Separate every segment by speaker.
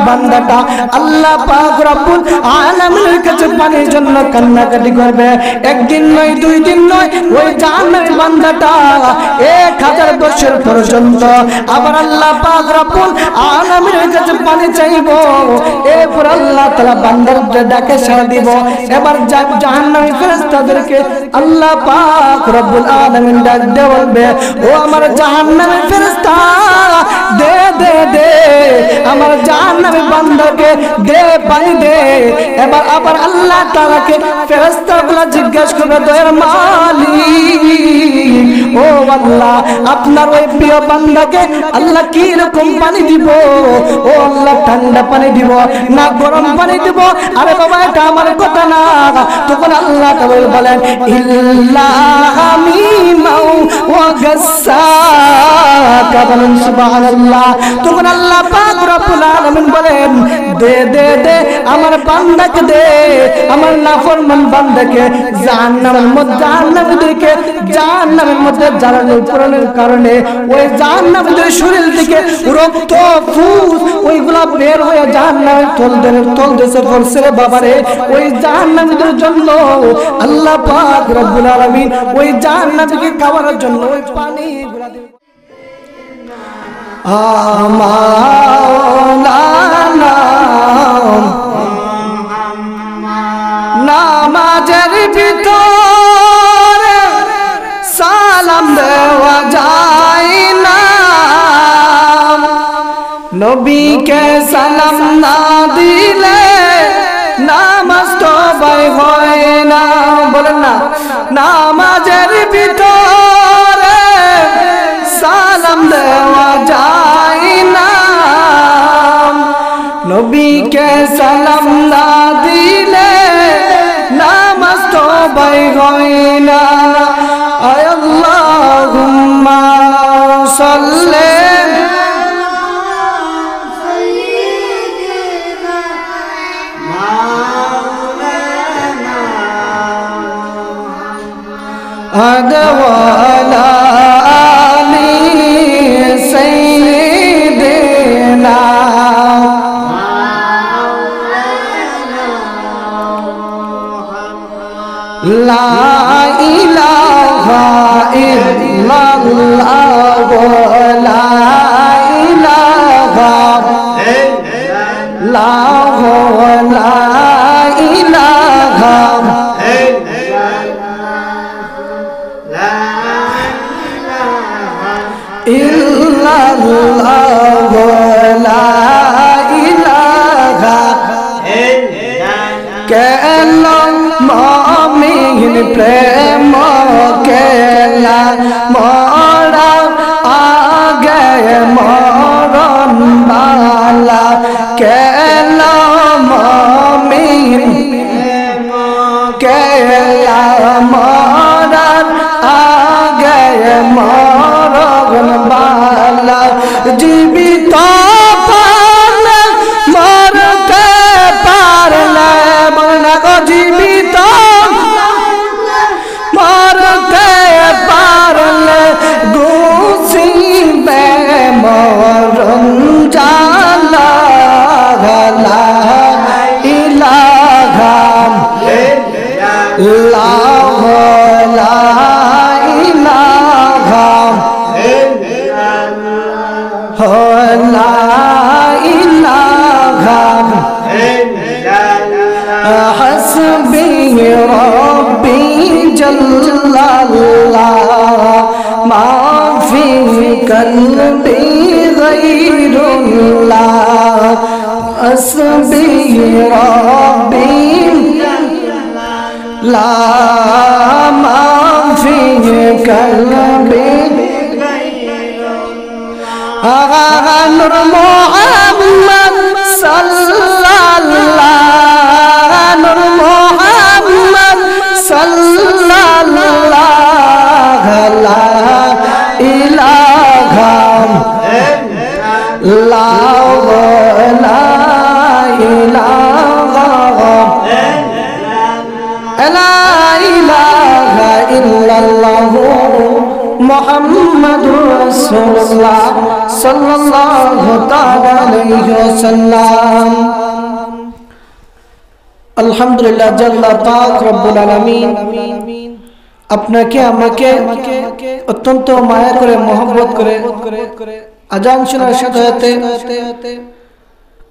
Speaker 1: বান্দাটা আল্লাহ পাক রব্বুল আলামিনের কাছে পানির জন্য কান্নাকাটি করবে। একদিন নয়, দুই দিন নয়, ওই জাহান্নামী বান্দাটা 1000 বছর পর্যন্ত আবার আল্লাহ পাক রব্বুল আলামিনের কাছে পানি চাইবো। এরপর আল্লাহ তাআলা বান্দাকে ডাকে সাড়া দিব। এবার জাহান্নামী ফেরেশতাদেরকে আল্লাহ পাক রব্বুল আলামিন ডাক দিয়ে বলবে, ও আমার জাহান্নামী ফেরেশতা, দে দে দে আমার জাহান্নামী বান্দাকে দে, পানি দে। এবার আবার আল্লাহ তাআলাকে ফেরেশতাগুলো জিজ্ঞাসা করবে, দয়ার মালিক, ও আল্লাহ, আপনার ওই প্রিয় বান্দাকে আল্লাহ কি রকম পানি দিব? ও আল্লাহ, ঠান্ডা পানি দিব না গরম পানি দিব? আরে বাবা, এটা আমার কথা না। তখন আল্লাহ তাআলা বলেন, ইল্লা হামিমাও ওয়া গাসসাকা, বলেন সুবহানাল্লাহ। তখন আল্লাহ পাক রব্বুল আলামিন বলেন, দে দে দে আমার বান্দাকে দে, আমার নাফরমান বান্দাকে জাহান্নামের মধ্যে, জাহান্নামীদেরকে জাহান্নামের মধ্যে জ্বালানোর পড়ানোর কারণে ওই জাহান্নামীদের শরীর থেকে রক্ত ফুস ওইগুলা বের হয়ে জাহান্নামের তলদেশে পড়ছে রে বাবারে। ওই জাহান্নামীদের জন্য আল্লাহ পাক রব্বুল আলামিন ওই জাহান্নামীকে খাওয়ার জন্য ওই পানিগুলা দেন। মাওলানা নামাজের ভিতরে সালাম দেওয়া যায় না, নবীকে সালাম না দিলে নামাজ তো হয় না। বলেন না, নামাজের ভিতরে সালাম দেওয়া যায় না, নবীকে সালাম না দিলে নামাজ তো হয় না। আল্লাহুম্মা সাল্লি আলা আলি সাইয়্যিদিনা লা ইলাহা ইল্লাল্লাহ লা ইলাহা ইল্লাল্লাহ লা ইলাহা ইল্লাল্লাহ লা ইলাহা কেন মুমিন প্রেম কেলা মরা আগে মরণ বালা কেন মুমিন কেলা মরার আগে মরণ বালা জীবিত পারলে মরতে পারলে মরনা গো জীবিত মরতে পারলে গুছিবে মরণ জালা লা ইলাহা ইল্লাল্লাহ লা ইলাহা লা ইলাহা হাসবি রব্বি জাল্লাল্লাহ মা ফি কলবি গায়রুল্লাহ হাসবি রব্বি লা মা ফি কলবি নূর মুহাম্মদ সাল্লাল্লাহ নূর মুহাম্মদ সাল্লাল্লাহ লা ইলাহা ইল্লাল্লাহ লা ইলাহা ইল্লাল্লাহ মুহাম্মাদুর রাসূলুল্লাহ সাল্লাল্লাহু তাআলা আলাইহি ওয়াসাল্লাম। আলহামদুলিল্লাহ, জাল্লা পাক রব্বুল আলামিন আপনাকে আমাকে অত্যন্ত মায়া করে মহব্বত করে আজান শোনার সাথে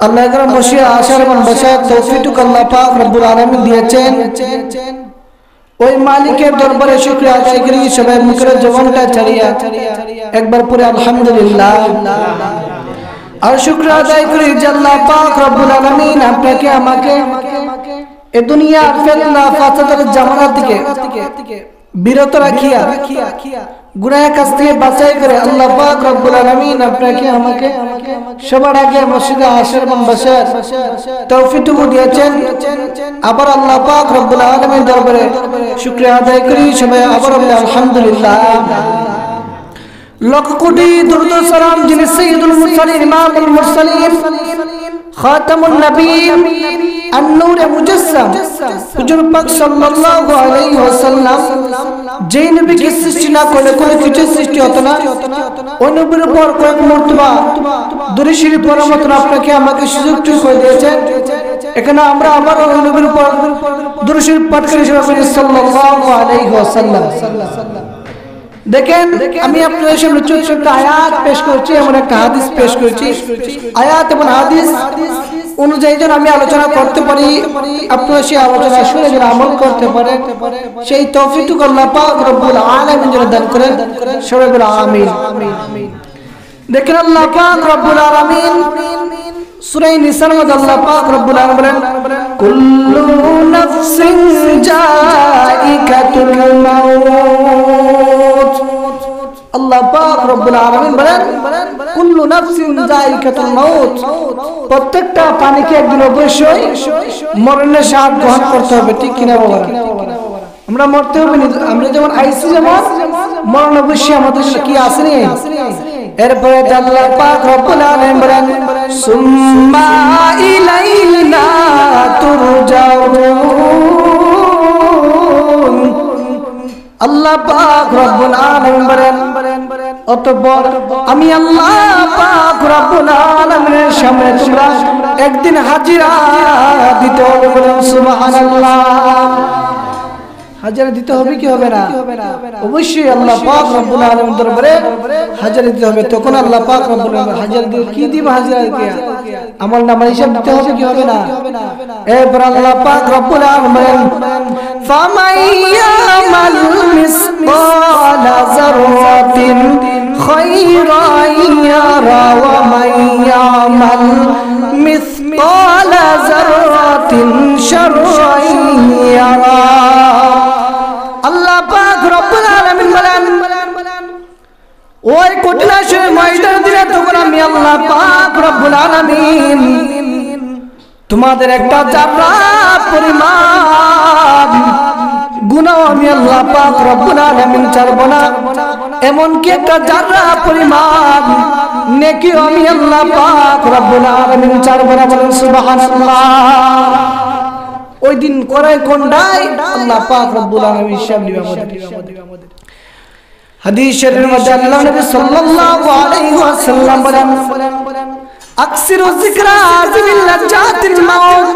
Speaker 1: আল্লাহ তাআলা মসজিদে আসার এবং বসার তৌফিক আল্লাহ পাক রব্বুল আলামিন দিয়েছেন। ওই মালিকের দরবারে শুকরিয়া আদায় করি, সবাই মুখের জবানটা ছাড়িয়া একবার পরে আলহামদুলিল্লাহ আর শুকরিয়া আদায় করি যে আল্লাহ পাক রব্বুল আলামিন আপনাকে আমাকে এই দুনিয়ার ফিতনা ফাসাদের জামানা থেকে বিরত রাখিয়া গুনাহের কাছ থেকে বাঁচাই করে আল্লাহ পাক রব্বুল আলামিন আপনাকে আমাকে সবার আগে মসজিদে আসার এবং বসার তৌফিক দিয়েছেন। আবার আল্লাহ পাক রব্বুল আলামিন দরবারে শুকরিয়া আদায় করি, সবাই আবার বলি আলহামদুলিল্লাহ। লক্ষ কোটি দরুদ ও সালাম যিনি সাইয়্যিদুল মুরসালিন ইমামুল মুরসালিন খাতামুন নবীন আন-নূরে মুজাসসাম হুজুর পাক সাল্লাল্লাহু আলাইহি ওয়াসাল্লাম, যেই নবীকে সৃষ্টি না করলে কোনো কিছু সৃষ্টি হতো না, ওই নবীর উপর কয়েক মর্তবা দরুদ শরীফ পড়ার মত আপনাকে আমাকে সুযোগ করে দিয়েছেন। এখানে আমরা আবার ওই নবীর উপর দরুদ শরীফ পাঠ করি সাল্লাল্লাহু আলাইহি ওয়াসাল্লাম। দেখেন, আমি আপনাদের সামনে ছোট্ট আয়াত পেশ করছি, এমন একটা হাদিস পেশ করছি। আয়াত এবং হাদিস অনুযায়ী যেন আমি আলোচনা করতে পারি, আপনারা সেই আলোচনা শুনে যেন আমল করতে পারেন, সেই তৌফিক আল্লাহ পাক রব্বুল আলামিন যেন দান করেন। সবাই বলে আমিন। দেখেন, আল্লাহ পাক রব্বুল আলামিন সূরা নিসার মধ্যে আল্লাহ পাক রব্বুল আলামিন বলেন, কুল্লু নাফসিন জাইকাতুল মাউত। আল্লাহ পাক রব্বুল আলামিন বলেন, কুল্লু নাফসিন জাইকাতুল মাউত, প্রত্যেকটা প্রাণীকে একদিন অবশ্যই মরণের স্বাদ গ্রহণ করতে হবে। ঠিক কিনা বাবা? আমরা মরতে হবে, আমরা যেমন আইসি যেমন মরণ অবশ্যই আমাদের কি আসেনি। এরপরে আল্লাহ পাক রব্বুল আলামিন বলেন, সুম্মা ইলাইনা তুরজাউন। আল্লাহ পাক রব্বুল আলামিন বলেন, অতঃপর আমি আল্লাহ পাক রব্বুল আলামিনের সামনে তোমরা একদিন হাজিরা দিতে হবে। বলেন সুবহানাল্লাহ। হাজিরা দিতে হবে কি হবে না? অবশ্যই আল্লাহ পাক রব্বুল আলামিনের দরবারে হাজিরা দিতে হবে। তখন আল্লাহ পাক রব্বুল আলামিন হাজিরা দিয়ে কি দিব? হাজিরা দিয়ে আমল নামা হিসাব দিতে হবে কি হবে না? এরপর আল্লাহ পাক রব্বুল আলামিন ফামান ইয়ামাল মিসকালা যাররাতিন খায়রান ইয়ারা ওয়া মান ইয়ামাল মিসকালা যাররাতিন শাররান ইয়ারা। আল্লাহ পাক রব্বুল আলামিন বলেন, ওই কঠিন ময়দান দিলে তখন আমি আল্লাহ পাক রব্বুল আলামিন তোমাদের একটা জাররা পরিমাণ গুনাহ আমি আল্লাহ পাক রব্বুল আলামিন ছাড়ব না, এমনকি একটা জাররা পরিমাণ নেকি আমি আল্লাহ পাক রব্বুল আলামিন ছাড়ব না। বলেন সুবহানাল্লাহ। ওই দিন করাই কোনটাই আল্লাহ পাক রব্বুল আলামিন হিসাব নেবে আমাদের। হাদিস শরীফের মধ্যে আল্লাহ নবী সাল্লাল্লাহু আলাইহি ওয়াসাল্লাম বলেন, আকসিরু যিকরা যিল্লাতিল মাউত।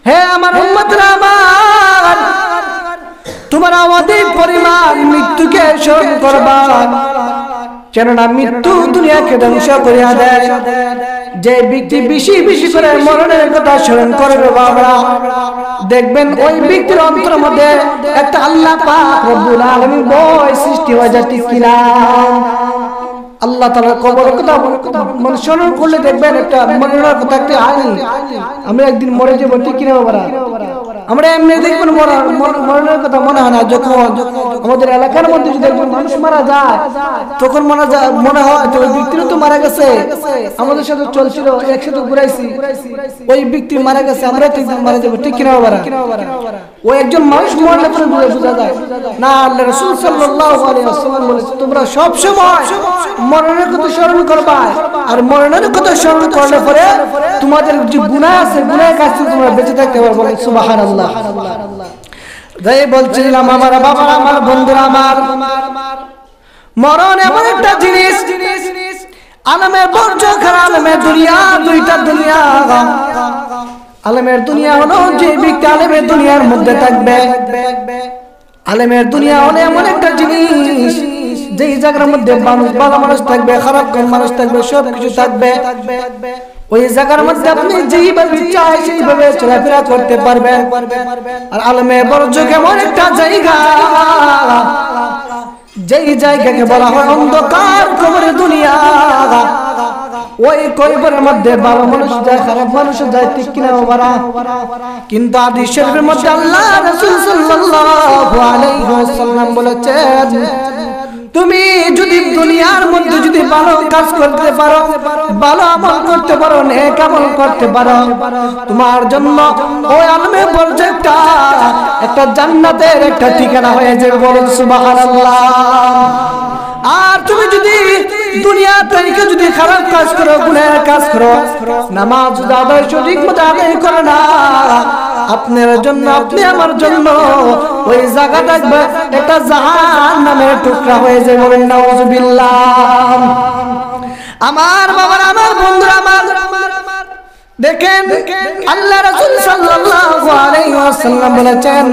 Speaker 1: হে আমার উম্মতরা আমার, তোমরা অধিক পরিমাণ মৃত্যুকে স্মরণ করবা, কেননা মৃত্যু দুনিয়াকে ধ্বংস করিয়া দেয়। যে ব্যক্তি বেশি বেশি করে মরণের কথা স্মরণ করবে বাবা, দেখবেন ওই ব্যক্তির অন্তরের মধ্যে একটা আল্লাহ পাক রব্বুল আলামিন ভয় সৃষ্টি হয়ে যায়। ঠিক কিনা? আল্লাহ তাআলার কবরের কথা মনে স্মরণ করলে দেখবেন একটা মরণের কথা একটা আইনি, আমরা একদিন মরে যাবো। ঠিক কিনা বাবা? আমরা এমনি দেখবেন মরণের কথা মনে হয় না। যখন আমাদের এলাকার মধ্যে যদি একজন মানুষ মারা যায়, তখন মনে হয় তো ওই ব্যক্তিরও তো মারা গেছে, আমাদের সাথে চলছিল, একসাথে ঘুরাইছি, ওই ব্যক্তি মারা গেছে, আমরা তো একদিন মারা যাবো। ঠিক কিনা বাবা? ওই একজন মানুষ মরলে পরে বোঝা যায় না। আল্লাহ রাসূল সাল্লাল্লাহু আলাইহি ওয়াসাল্লাম বলেছে, তোমরা সব সময় মরণের কথা স্মরণ করবা, আর মরণের কথা স্মরণ করলে পরে তোমাদের যে গুনাহ আছে, গুনাহের কাছ থেকে তোমরা বেঁচে থাকতে পারবে। বলেন সুবহানাল্লাহ। তাই বলছিলাম আমার বাবা, আমার বন্ধুরা, আমার মরণ এমন একটা জিনিস আলমের বরজখ আর আলমের দুনিয়া, দুইটা দুনিয়া। আলমের দুনিয়া হলো যে ব্যক্তি আলমের দুনিয়ার মধ্যে থাকবে। আলমের দুনিয়া হলে এমন একটা জিনিস যেই জায়গার মধ্যে মানুষ, ভালো মানুষ থাকবে, খারাপ মানুষ থাকবে, সব কিছু থাকবে। ওই জায়গার মধ্যে আপনি যেইভাবে চাই সেইভাবে চলাফেরা করতে পারবেন। আর আলমের বরজখ এমন একটা জায়গা, যেই জায়গাকে বলা হয় অন্ধকার কবরের দুনিয়া। ওই কবরের মধ্যে ভালো মানুষ যায়, খারাপ মানুষ যায়, ঠিক কিনা বাবা? কিন্তু হাদিস শরীফের মধ্যে আল্লাহ রাসূল সাল্লাল্লাহু আলাইহি ওয়াসাল্লাম বলেছেন, তুমি যদি দুনিয়ার মধ্যে যদি ভালো কাজ করতে পারো, ভালো আমল করতে পারো, নেক আমল করতে পারো, তোমার জন্য ওই আলমে বরজখটা একটা জান্নাতের একটা ঠিকানা হয়ে যাবে। বলুন সুবহানাল্লাহ। আর তুমি যদি দুনিয়া থেকে যদি খারাপ কাজ করো, গুনাহ কাজ করো, নামাজ আদায় সঠিক মতো আদায় করো না, আপনার জন্য, আপনি আমার জন্য ওই জায়গাটা একটা জাহান্নামের টুকরা হয়ে যাবে। বলেন নাউজুবিল্লাহ। আমার বাবার, আমার বন্ধুরা, আমার দেখেন আল্লাহ রাসূল সাল্লাল্লাহু আলাইহি ওয়াসাল্লাম বলেছেন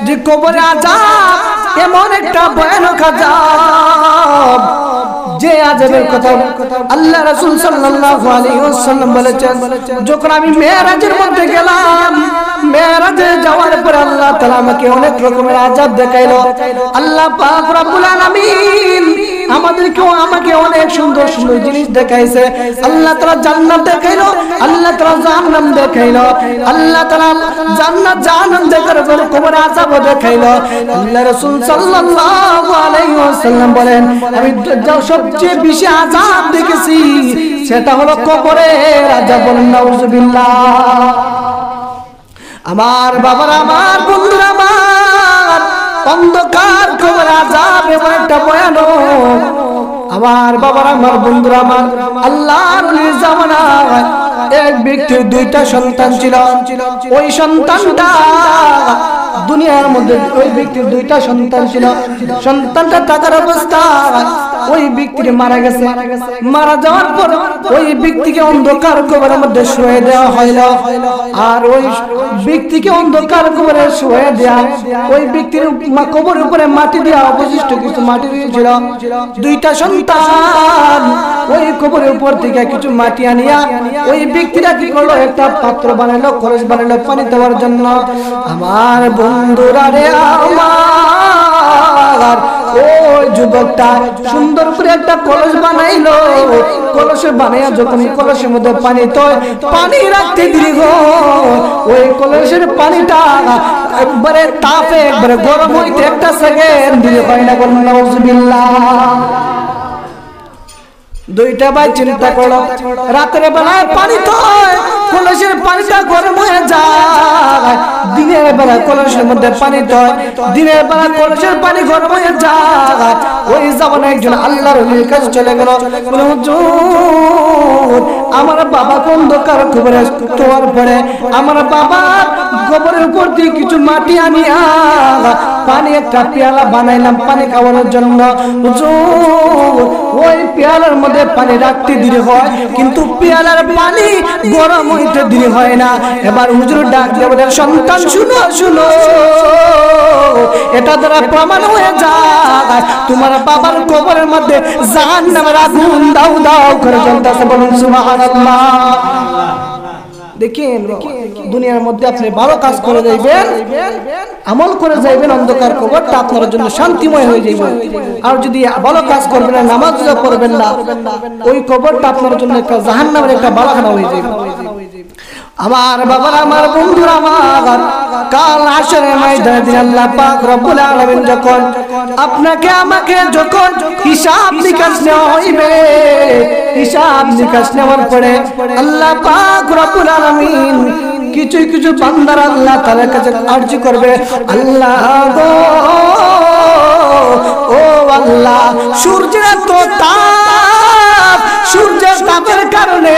Speaker 1: যে কবরে আযাব এমন একটা ভয়ানক আযাব, যে আযাবের কথা আল্লাহ রাসূল সাল্লাল্লাহু আলাইহি ওয়াসাল্লাম বলেছেন, যখন আমি মেরাজের মধ্যে গেলাম, মেরাজে যাওয়ার পরে আল্লাহ তাআলা আমাকে অনেক রকমের আযাব দেখাইলো। আল্লাহ পাক রব্বুল আলামিন আমাকে অনেক সুন্দর সুন্দর জিনিস দেখাইছে। আল্লাহ তাআলা জান্নাত দেখাইলো, আল্লাহ তাআলা জাহান্নাম দেখাইলো, আল্লাহ তাআলা জান্নাত জাহান্নাম দেখার পর কবরে আযাব দেখাইলো। আল্লাহ রাসূল সাল্লাল্লাহু আলাইহি ওয়াসাল্লাম বলেন, আমি সবচেয়ে বেশি আযাব দেখেছি সেটা হলো কবরের আযাব। নাউজুবিল্লাহ। আমার বাবারা, আমার বন্ধুরা, আমার অন্ধকার কবরের আযাব এমন একটা ভয়ানক। আমার বাবারা, আমার বন্ধুরা, আমার আল্লাহর নবীর জামানায় এক ব্যক্তির দুইটা সন্তান ছিল। ওই সন্তানটা দুনিয়ার মধ্যে, ওই ব্যক্তির দুইটা সন্তান ছিল। সন্তানটা থাকার অবস্থায় ওই ব্যক্তি মারা গেছে। মারা যাওয়ার পর ওই ব্যক্তিকে অন্ধকার কবরের মধ্যে শুয়ে দেওয়া হইল। আর ওই ব্যক্তিকে অন্ধকার কবরে শুয়ে দেয়া, ওই ব্যক্তির কবরের উপরে মাটি দেওয়া, অবশিষ্ট কিছু মাটি দিয়েছিল। দুইটা সন্তান ওই কবরের উপর থেকে কিছু মাটি আনিয়া ওই ব্যক্তিরা কি করলো, একটা পাত্র বানাইলো, কলস বানাইলো পানি দেওয়ার জন্য। আমার বন্ধুরা রে, আমার ওই যুবকটা সুন্দর করে একটা কলস বানাইলো। কলসে বানাইয়া যখন কলসের মধ্যে পানি তয়, পানি রাখতে দীর্ঘ, ওই কলসের পানিটা একবারে তাপে একবারে গরম হইতে একটা সেকেন্ড দিলে হয় না। বলুন নাউজুবিল্লাহ। দুইটা ভাই চিন্তা করলো, রাতের বেলায় পানি তয়, কলসের পানিটা গরম হয়ে যায়, দিনের বেলা কলসের মধ্যে পানি তয়, দিনের বেলা কলসের পানি গরম হয়ে যায়। ওই জামানায় একজন আল্লাহর ওলির কাছে চলে গেল, বলে হুজুর, আমার বাবা অন্ধকার কবরে তোয়ার পরে আমার বাবার কবরের উপর দিয়ে কিছু মাটি আনিয়া পানি একটা পেয়ালা বানাইলাম পানি খাওয়ানোর জন্য। হুজুর, ওই পেয়ালার মধ্যে পানি রাখতে দেরি হয়, কিন্তু পেয়ালার পানি গরম হইতে দেরি হয় না। এবার হুজুর ডাক দিয়ে বলেন, সন্তান শুনো শুনো, এটা দ্বারা প্রমাণ হয়ে যায় তোমার বাবার কবরের মধ্যে জাহান্নামের আগুন দাউ দাউ করে জ্বলতেছে। বলুন সুবহানাল্লাহ। দেখেন দুনিয়ার মধ্যে আপনি ভালো কাজ করে যাইবেন, আমল করে যাইবেন, অন্ধকার কবরটা আপনার জন্য শান্তিময় হয়ে যাবে। আর যদি ভালো কাজ করবেন না, নামাজ পড়বেন না, ওই কবরটা আপনার জন্য একটা জাহান্নামের একটা বালাখানা হয়ে যাবে। আমার বাবারা, আমার বন্ধুরা, আমার কাল হাশরের ময়দানে দিন আল্লাহ পাক রব্বুল আলামিন যখন আপনাকে আমাকে যখন হিসাব নিকাশ নেওয়া হইবে, হিসাব নিকাশ নেওয়ার পরে আল্লাহ পাক রব্বুল আলামিন কিছু কিছু বান্দারা আল্লাহ তাআলার কাছে আরজি করবে, আল্লাহ গো, ও আল্লাহ, সূর্যের তো তাপ, সূর্যের তাপের কারণে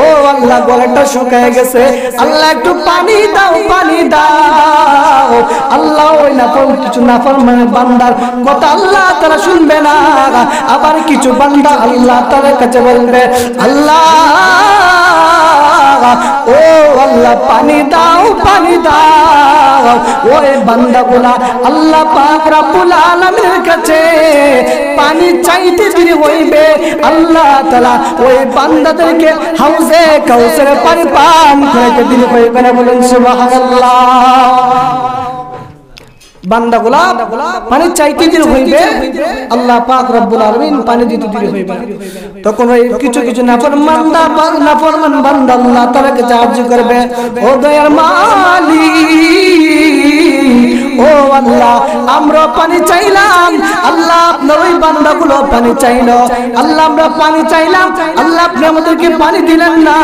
Speaker 1: ও আল্লাহ আল্লাহ গলাটা শুকায় গেছে, আল্লাহ একটু পানি দাও, পানি দাও। আল্লাহ ওই নাফরমান বান্দার কথা আল্লাহ তাআলা শুনবে না। আবার কিছু বান্দা আল্লাহ তাআলার কাছে বলবে, আল্লাহ ও আল্লাহ পানি দাও, পানি দাও। ওই বান্দাগুলা আল্লাহ পাক রব্বুল আলামিনের কাছে পানি চাইতে দেরি হইবে, আল্লাহ তাআলা ওই বান্দাদেরকে হাউজে কাউসারের পানি পান করাইতে দেরি হইবে না। বলেন সুবহানাল্লাহ। বান্দাগুলা পানি চাইতে দেরি হইবে, আল্লাহ পাক রব্বুল আলামিন পানি দিতে দেরি হইবে। তখন ওই কিছু কিছু নাফরমান বান্দা আল্লাহ তাআলাকে সাহায্য করবে, ও দয়ার মালিক, ও আল্লাহ আমরা পানি চাইলাম, আল্লাহ আপনার ওই বান্দাগুলো পানি চাইলো, আল্লাহ আমরা পানি চাইলাম, আল্লাহ আপনি আমাদেরকে পানি দিলেন না।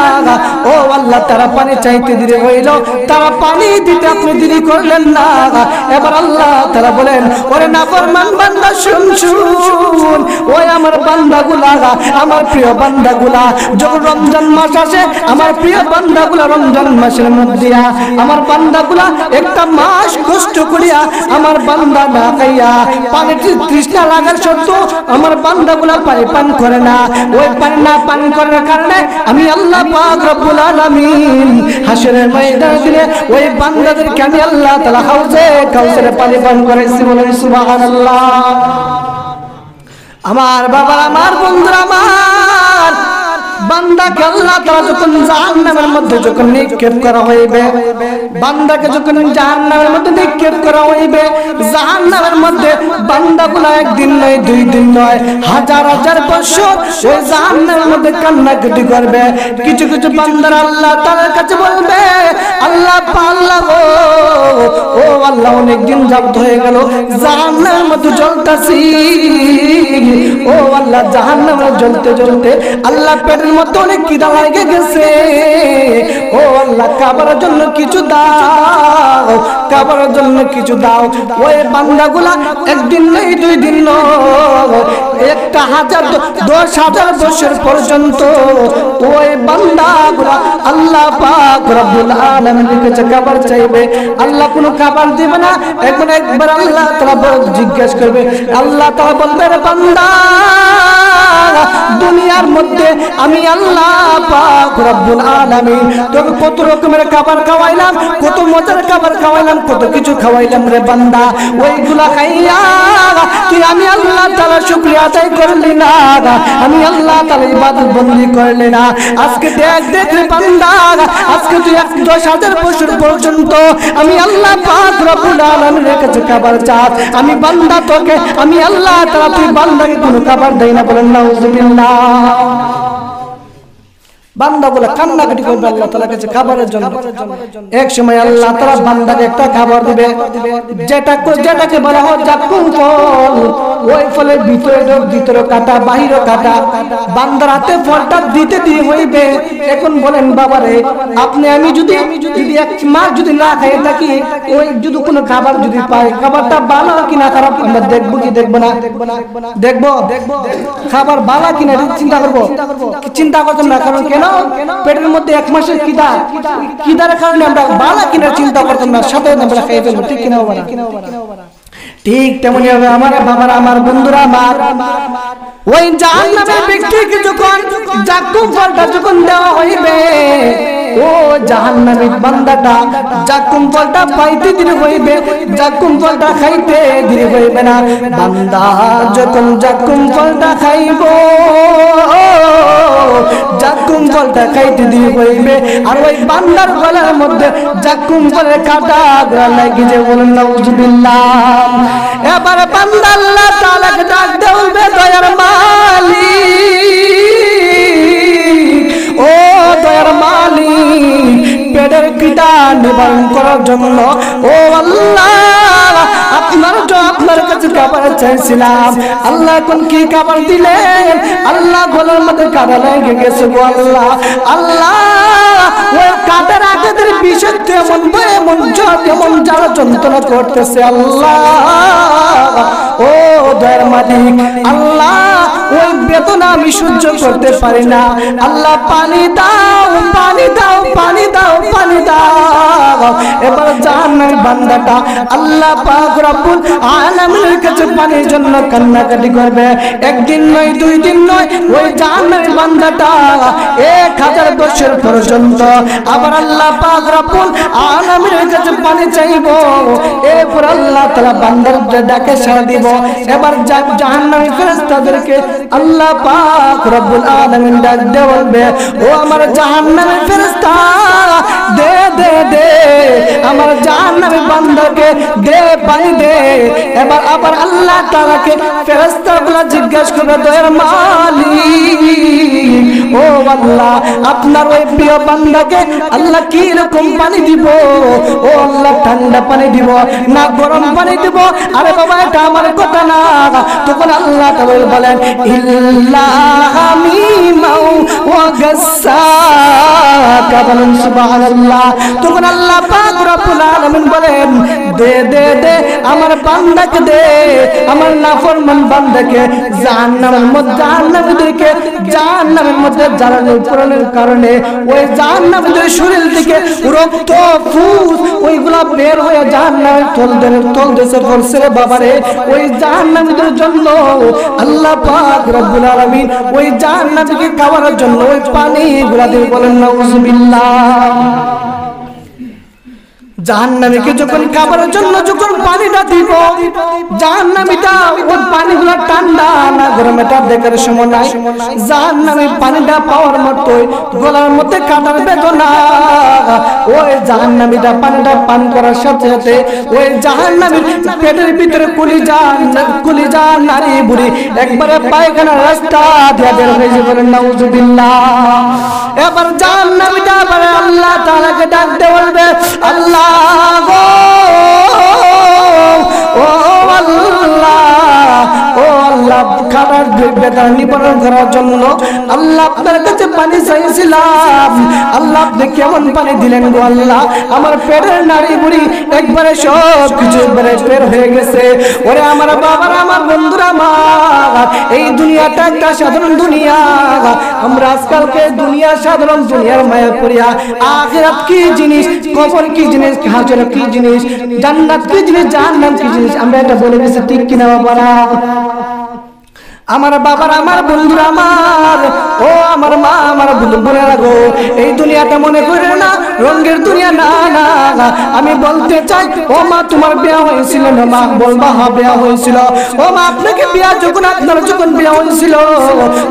Speaker 1: ও আল্লাহ তারা পানি চাইতে দেরি হইল, তারা পানি দিতে আপনি দেরি করলেন না। এবার আল্লাহ তারা বলেন, ওরে নাফরমান বান্দা শুন শুন, ওই আমার বান্দাগুলা, আমার প্রিয় বান্দাগুলা, যখন রমজান মাস আসে আমার প্রিয় বান্দাগুলা রমজান মাসের মধ্যে আমার বান্দাগুলা একটা মাস কষ্ট করিয়া আমার বান্দা না খাইয়া পানির তৃষ্ণা লাগার সত্ত্বেও আমার বান্দাগুলা পানি পান করে না। ওই পানি না পান করার কারণে আমি আল্লাহ পাক রব্বুল আলামিন হাসরের ময়দানে দিলে ওই বান্দাদেরকে আমি আল্লাহ তাআলা হাউজে কাউসারে পানি পান করাইছি। বলেন সুবহানাল্লাহ। আমার বাবা, আমার বন্ধুরা, আমার বান্দাকে আল্লাহ তাআলা যখন জাহান্নামের মধ্যে যখন নিক্ষেপ করা হইবে, বান্দাকে যখন জাহান্নামের মধ্যে নিক্ষেপ করা হইবে, জাহান্নামের মধ্যে বান্দাগুলা একদিন নয়, দুই দিন নয়, হাজার হাজার বছর ওই জাহান্নামের মধ্যে কান্নাকাটি করবে। কিছু কিছু বান্দারা আল্লাহ তাআলার কাছে বলবে, আল্লাহ আল্লাহ ও আল্লাহ অনেক দিন যাবত হয়ে গেল জাহান্নামের মধ্যে জ্বলতাছি, ও আল্লাহ জাহান্নামে জ্বলতে জ্বলতে আল্লাহ পেটের মধ্যে অনেক খিদা লেগে গেছে, ও আল্লাহ খাবার জন্য কিছু দাও, খাবার জন্য কিছু দাও। ওই বান্দাগুলা একদিন নয়, দুই দিন নয়, 1000 10,000 বছর পর্যন্ত ওই বান্দাগুলা আল্লাহ পাক রব্বুল আলামিনের কাছে খাবার চাইবে, আল্লাহ কোনো খাবার দিবে না। একবার আল্লাহ তাআলা জিজ্ঞাসা করবে, আল্লাহ তাআলা বলবে, বান্দা দুনিয়ার মধ্যে আমি আল্লাহ পাক রব্বুল আলামিন তোকে কত রকমের খাবার খাওয়াইলাম, কত মজার খাবার খাওয়াইলাম, কত কিছু খাওয়াইলাম রে বান্দা, ওইগুলা খাইয়া তুই আমি আল্লাহ তাআলা শুকরিয়া আদায় করলি না, আমি আল্লাহ তাআলা ইবাদত বন্দেগি করলি না। আজকে দেখ রে বান্দা, আজকে তুই 10,000 বছর পর্যন্ত আমি আল্লাহ পাক রব্বুল আলামিনের কাছে খাবার চাস, আমি বান্দা তোকে আমি আল্লাহ তাআলা তুই বান্দাকে কোনো খাবার দেই না। বলেন নাউজুবিল্লাহ। বান্দাগুলো কান্নাকাটি করবে আল্লাহ তাআলার কাছে খাবারের জন্য। এক সময় আল্লাহ তাআলা বান্দাকে একটা খাবার দিবে, যেটাকে বলা হয় জাক্কুম ফল। ওই ফলের ভিতরে কাটা, বাহিরে কাটা, বান্দার হাতে ফলটা দিতে দিয়ে হইবে। এখন বলেন বাবারে, আপনি আমি যদি এক মাস যদি না খাই থাকি, ওই যদি কোনো খাবার যদি পাই, খাবারটা ভালো কিনা খারাপ আমরা দেখবো কি দেখবো না? দেখবো। খাবার ভালো কিনা চিন্তা করবো, চিন্তা করতাম না। কারণ কেন? পেটের মধ্যে 1 মাসের খিদার কারণে আমরা ভালো কিনা চিন্তা করতাম না, সাথে আমরা খেয়ে ফেলবো। ঠিক কিনা বাবা? ঠিক তেমনি হবে আমার বাবার, আমার বন্ধুরা, আমার ওই জাহান্নামের ব্যক্তিকে যখন জাক্কুম ফলটা যখন দেওয়া হইবে, ও জাহান্নামী বান্দাটা জাক্কুম ফলটা পাইতে দেরি হইবে, জাক্কুম ফলটা খাইতে দেরি হইবে না। বান্দা যখন জাক্কুম ফলটা খাইব, জাক্কুম ফলটা খাইতে দেরি হইবে, আর ওই বান্দার গলার মধ্যে জাক্কুম ফলের কাঁটা লাগি যে। বলেন নাউজুবিল্লাহ। এবার বান্দা আল্লাহ তাআলাকে ডাক দেবে, দয়ার মালিক, ও দয়ার মালিক, পেটের খিদা নিবারণ করার জন্য ও আল্লাহ আপনার কাছে খাবার চাইছিলাম, আল্লাহ এখন কি খাবার দিলেন? আল্লাহ গলার মধ্যে কাঁটা লেগে গেছে গো আল্লাহ। আল্লাহ ওই কাঁটার আঘাতের বিষয়তে এমন যারা যন্ত্রণা করতেছে আল্লাহ, ও দয়ার মালিক, আল্লাহ ওই বেদনা আমি সহ্য করতে পারি না, আল্লাহ পানি দাও, পানি এবার জাহান্নামী বান্দাটা আল্লাহ পাক রব্বুল আলামিনের কাছে পানির জন্য কান্নাকাটি করবে। একদিন নয়, দুই দিন নয়, ওই জাহান্নামী বান্দাটা 1000 বছর পর্যন্ত আবার আল্লাহ পাক রব্বুল আলামিনের কাছে পানি চাইবো। এরপর আল্লাহ তাআলা বান্দাদের ডাকে সাড়া দিব। এবার জাহান্নামী ফেরেশতাদেরকে আল্লাহ পাক রব্বুল আলামিন ডাক দিয়ে বলবে, ও আমার জাহান্নামী ফেরেশতা, দে দে দে আমার জাহান্নামী বান্দাকে দে, পানি দে। এবার আবার আল্লাহ তাআলাকে ফেরেশতাগুলো জিজ্ঞাসা করবে, দয়ার মালিক, ও আল্লাহ, আপনার ওই প্রিয় বান্দাকে আল্লাহ কি রকম পানি দিব? ও আল্লাহ, ঠান্ডা পানি দিব না গরম পানি দিব? আরে বাবা, এটা আমার কথা না। তখন আল্লাহ তাআলা বলেন, ইল্লা হামিমাও ওয়া গাসসাকা, বলেন সুবহানাল্লাহ। তখন আল্লাহ পাক রব্বুল আলামিন বলেন, দে দে দে আমার বান্দাকে দে, আমার নাফরমান বান্দাকে জাহান্নামের মধ্যে জ্বালানোর পড়ানোর কারণে ওই জাহান্নামের শরীর থেকে রক্ত ফুস ওইগুলা বের হয়ে জাহান্নামের তলদেশে পড়ছে রে বাবারে। ওই জাহান্নামীদের জন্য আল্লাহ পাক রব্বুল আলামিন ওই জাহান্নামীকে খাওয়ার জন্য ওই পানিগুলা দিয়ে বলেন নাউযুবিল্লাহ। জাহান্নামীকে যখন খাবারের জন্য যখন পানিটা দিব, জাহান্নামীটা ওই পানিগুলো ঠান্ডা না গরম এটা দেখার সময় নাই। জাহান্নামী পানিটা পাওয়ার মতো গলার মধ্যে কাটার বেদনা। ওই জাহান্নামীটা পানিটা পান করার সাথে সাথে ওই জাহান্নামীর পেটের ভিতরে কলিজা নারী বুড়ি একবারে পায়খানার রাস্তা দিয়ে বের হয়ে যাবে, বলেন নাউযুবিল্লাহ। এবার জাহান্নামীটা আবার আল্লাহ তাআলাকে ডাক দিয়ে বলবে, আল্লাহ গো, ও আল্লাহ, ও আল্লাহ, খাবার বেদনা নিবারণ করার জন্য আল্লাহ আপনার কাছে পানি চাইছিলাম। আল্লাহ আপনি কেমন পানি দিলেন গো আল্লাহ? আমার পেটের নাড়ি বুড়ি একবারে সব কিছু একবারে বের হয়ে গেছে। ওরে আমার বাবার, আমার বন্ধুরা, আমার এই দুনিয়াটা একটা সাধারণ দুনিয়া। আমরা আজকালকে দুনিয়া সাধারণ দুনিয়ার মায়া পড়িয়া আখিরাত কি জিনিস, কবর কি জিনিস, হাসর কি জিনিস, জান্নাত কি জিনিস, জাহান্নাম কি জিনিস আমরা এটা বলে দিয়েছি, ঠিক কিনা বাবারা? আমার বাবার, আমার বন্ধুরা, আমার ও আমার মা, আমার বোনেরা গো, এই দুনিয়াটা মনে করে না রঙের দুনিয়া, না না না। আমি বলতে চাই, ও মা, তোমার বিয়ে হয়েছিল না? মা বলবা, হ্যাঁ বিয়ে হয়েছিল। ও মা, আপনাকে বিয়ে যখন আপনার যখন বিয়ে হয়েছিল,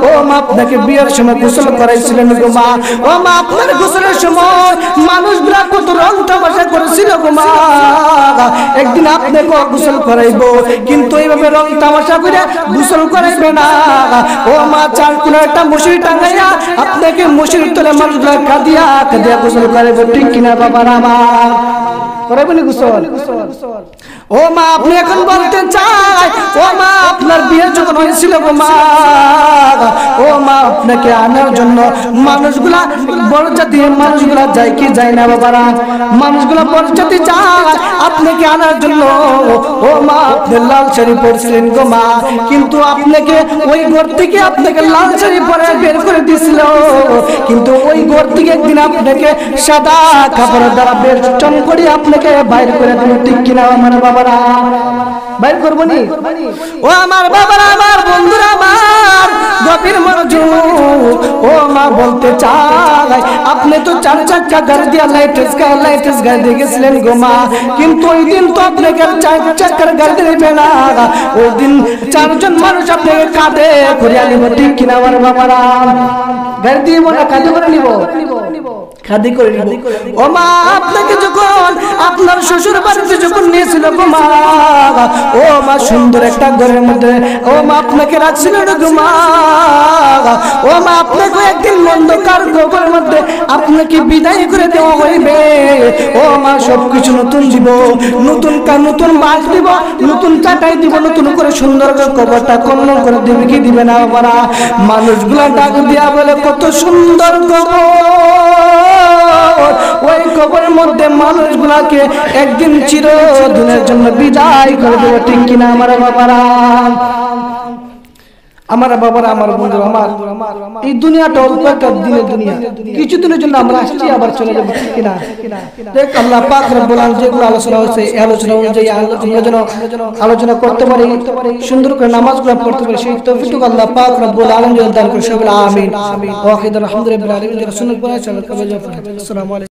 Speaker 1: ও মা, আপনাকে বিয়ের সময় গোসল করাইছিলেন গো মা? ও মা, আপনার গোসলের সময় মানুষগুলা কত রং তামাশা করেছিল গো মা? একদিন আপনাকে গোসল করাইবো, কিন্তু এইভাবে রং তামাশা করে গোসল করাইবে না। ও মা, চার কোণে একটা মশারি টাঙাইয়া আপনাকে মশারির তলে মানুষগুলা কাঁদিয়া কাঁদিয়া গোসল করাইবো, ঠিক কিনা বাবারা আমার? করাইবেন গোসল? ও মা, আপনি এখন বলতে চাই, ও মা, আপনার বিয়ে যখন হয়েছিল গো মা, ও মা, আপনাকে আনার জন্য মানুষগুলা বরযাত্রী মানুষগুলা যায় কি যায় না বাবারা? মানুষগুলা বরযাত্রী যায় আপনাকে আনার জন্য। ও মা, আপনি লাল শাড়ি পরছিলেন গো মা, কিন্তু আপনাকে ওই ঘর থেকে আপনাকে লাল শাড়ি পরে বের করে দিয়েছিল, কিন্তু ওই ঘর থেকে একদিন আপনাকে সাদা কাপড়ের দ্বারা বের করে আপনাকে বাইর করে দেবে, ঠিক কিনা আমার বাবারা? বাইর করবো নি? ও আমার বাবারা, আমার বন্ধুরা, আমার গভীর মনোযোগ। ও মা, বলতে চাই, আপনি তো 4 চাকা গাড়ি দিয়ে লাইটেস গাড়ি দিয়ে গেছিলেন গো মা, কিন্তু ওই দিন তো আপনাকে 4 চাকার গাড়ি দেবে না। ওই দিন 4 জন মানুষ আপনাকে কাঁধে করে আনিব, ঠিক কিনা আমার বাবারা? গাড়ি দিয়ে না, কাঁধে করে নিব, খাদি করে নিব। ও মা, আপনাকে যখন আপনার শ্বশুর বাড়িতে যখন নিয়েছিল গো মা, ও মা, সুন্দর একটা ঘরের মধ্যে ও মা আপনাকে রাখছিল গো মা। ও মা, আপনাকে একদিন অন্ধকার ঘরের মধ্যে আপনাকে বিদায় করে দেওয়া হইবে। ও মা, সবকিছু নতুন দিব, নতুন বাস দিব, নতুন চাটাই দিব, নতুন করে সুন্দর কবরটা কন্ন করে দিবে কি দিবে না বাবারা? মানুষগুলা ডাক দিয়া বলে, কত সুন্দর কবর। ওই কবরের মধ্যে মানুষগুলাকে একদিন চিরদিনের জন্য বিদায় করে দেবে, ঠিক কিনা আমার বাবারা? আমার বাবারা, আমার বন্ধুরা, আমার এই দুনিয়াটা অল্প একটা দিনের দুনিয়া, কিছুদিনের জন্য আমরা আসছি আবার চলে যাবো, ঠিক কিনা? দেখ আল্লাহ পাক রব্বুল আলামিন যেগুলো আলোচনা হয়েছে, এই আলোচনা অনুযায়ী আমরা যেন আলোচনা করতে পারি, সুন্দর করে নামাজগুলো পড়তে পারি, সেই তৌফিক আল্লাহ পাক রব্বুল আলামিন দান করে। সকলে আমিন। ওয়া আখিরু আলহামদুলিল্লাহি রাব্বিল আলামিন। সুন্নাত পড়া চলে। আসসালামু আলাইকুম।